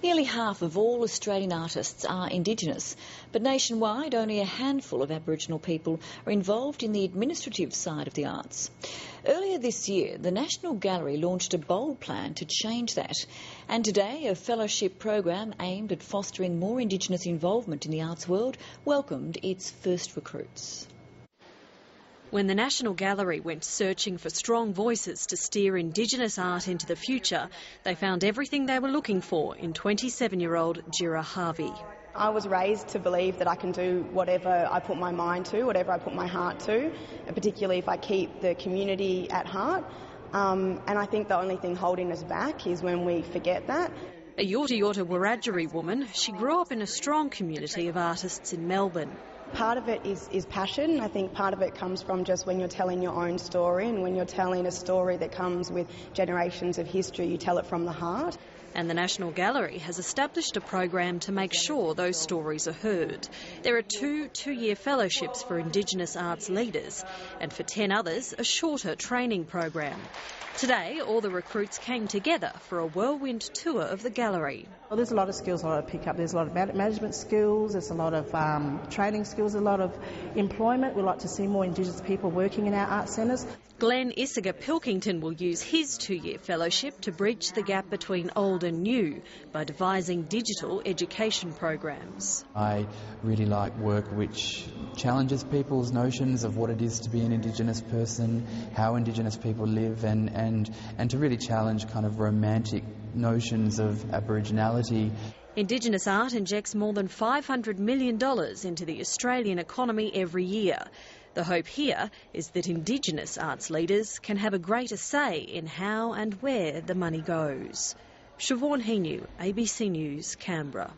Nearly half of all Australian artists are Indigenous, but nationwide only a handful of Aboriginal people are involved in the administrative side of the arts. Earlier this year, the National Gallery launched a bold plan to change that, and today a fellowship program aimed at fostering more Indigenous involvement in the arts world welcomed its first recruits. When the National Gallery went searching for strong voices to steer Indigenous art into the future, they found everything they were looking for in 27-year-old Jirra Harvey. I was raised to believe that I can do whatever I put my mind to, whatever I put my heart to, particularly if I keep the community at heart. And I think the only thing holding us back is when we forget that. A Yorta Yorta Wiradjuri woman, she grew up in a strong community of artists in Melbourne. Part of it is passion. I think part of it comes from just when you're telling your own story, and when you're telling a story that comes with generations of history, you tell it from the heart. And the National Gallery has established a program to make sure those stories are heard. There are two-year fellowships for Indigenous arts leaders, and for 10 others, a shorter training program. Today, all the recruits came together for a whirlwind tour of the gallery. Well, there's a lot of skills I want to pick up. There's a lot of management skills, there's a lot of training skills, a lot of employment. We'd like to see more Indigenous people working in our art centres. Glenn Iseger-Pilkington will use his 2-year fellowship to bridge the gap between old and new by devising digital education programs. I really like work which challenges people's notions of what it is to be an Indigenous person, how Indigenous people live, and to really challenge kind of romantic notions of Aboriginality. Indigenous art injects more than $500 million into the Australian economy every year. The hope here is that Indigenous arts leaders can have a greater say in how and where the money goes. Siobhan, Heanue, ABC News, Canberra.